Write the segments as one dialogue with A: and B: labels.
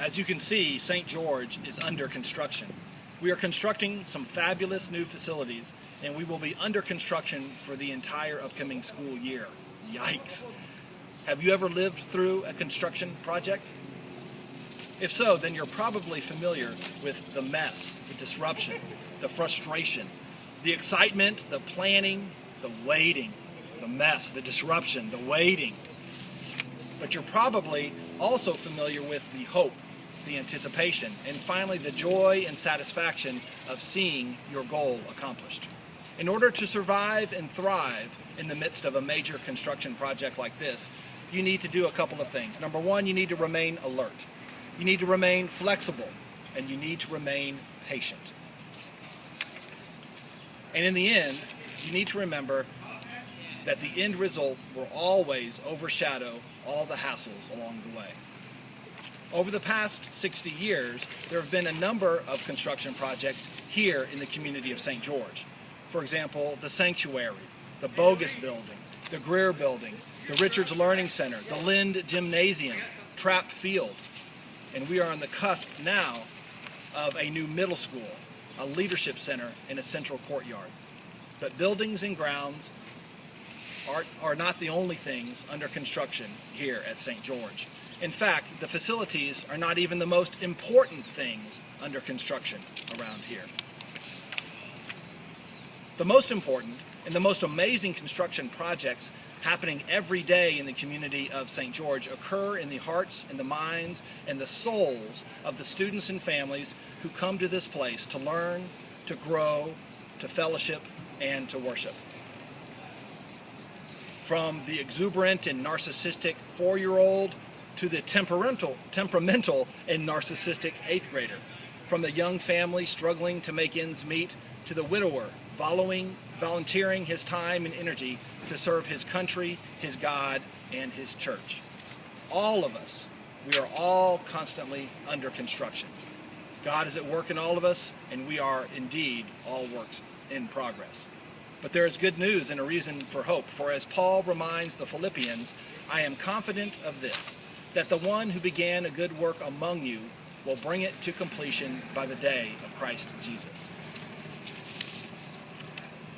A: As you can see, St. George is under construction. We are constructing some fabulous new facilities, and we will be under construction for the entire upcoming school year. Yikes! Have you ever lived through a construction project? If so, then you're probably familiar with the mess, the disruption, the frustration, the excitement, the planning, the waiting, the mess, the disruption, the waiting. But you're probably also familiar with the hope, the anticipation, and finally the joy and satisfaction of seeing your goal accomplished. In order to survive and thrive in the midst of a major construction project like this, you need to do a couple of things. Number one, you need to remain alert. You need to remain flexible, and you need to remain patient. And in the end, you need to remember that the end result will always overshadow all the hassles along the way. Over the past 60 years, there have been a number of construction projects here in the community of St. George. For example, the Sanctuary, the Bogus Building, the Greer Building, the Richards Learning Center, the Lind Gymnasium, Trapp Field, and we are on the cusp now of a new middle school, a leadership center, and a central courtyard. But buildings and grounds are not the only things under construction here at St. George. In fact, the facilities are not even the most important things under construction around here. The most important and the most amazing construction projects happening every day in the community of St. George occur in the hearts and the minds and the souls of the students and families who come to this place to learn, to grow, to fellowship, and to worship. From the exuberant and narcissistic 4-year-old to the temperamental and narcissistic 8th grader. From the young family struggling to make ends meet to the widower volunteering his time and energy to serve his country, his God, and his church. All of us, we are all constantly under construction. God is at work in all of us, and we are indeed all works in progress. But there is good news and a reason for hope. For as Paul reminds the Philippians, I am confident of this, that the one who began a good work among you will bring it to completion by the day of Christ Jesus.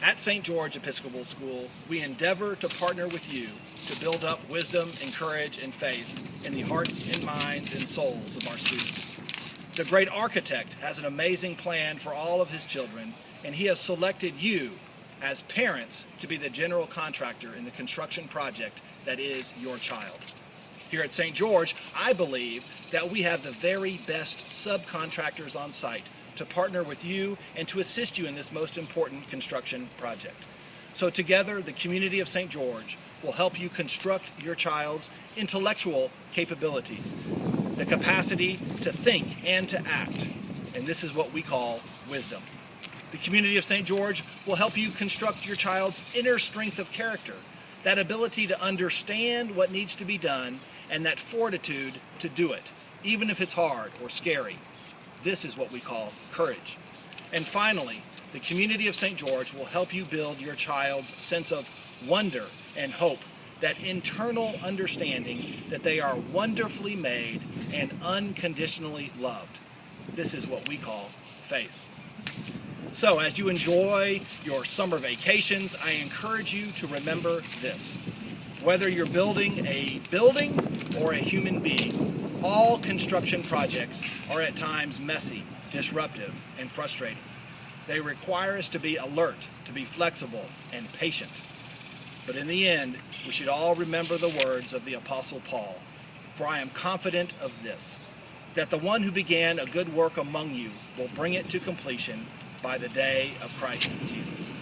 A: At St. George Episcopal School, we endeavor to partner with you to build up wisdom and courage and faith in the hearts and minds and souls of our students. The great architect has an amazing plan for all of his children, and he has selected you as parents to be the general contractor in the construction project that is your child. Here at St. George, I believe that we have the very best subcontractors on site to partner with you and to assist you in this most important construction project. So together, the community of St. George will help you construct your child's intellectual capabilities, the capacity to think and to act, and this is what we call wisdom. The community of St. George will help you construct your child's inner strength of character, that ability to understand what needs to be done and that fortitude to do it, even if it's hard or scary. This is what we call courage. And finally, the community of St. George will help you build your child's sense of wonder and hope, that internal understanding that they are wonderfully made and unconditionally loved. This is what we call faith. So as you enjoy your summer vacations, I encourage you to remember this. Whether you're building a building or a human being, all construction projects are at times messy, disruptive, and frustrating. They require us to be alert, to be flexible, and patient. But in the end, we should all remember the words of the Apostle Paul, for I am confident of this, that the one who began a good work among you will bring it to completion by the day of Christ Jesus.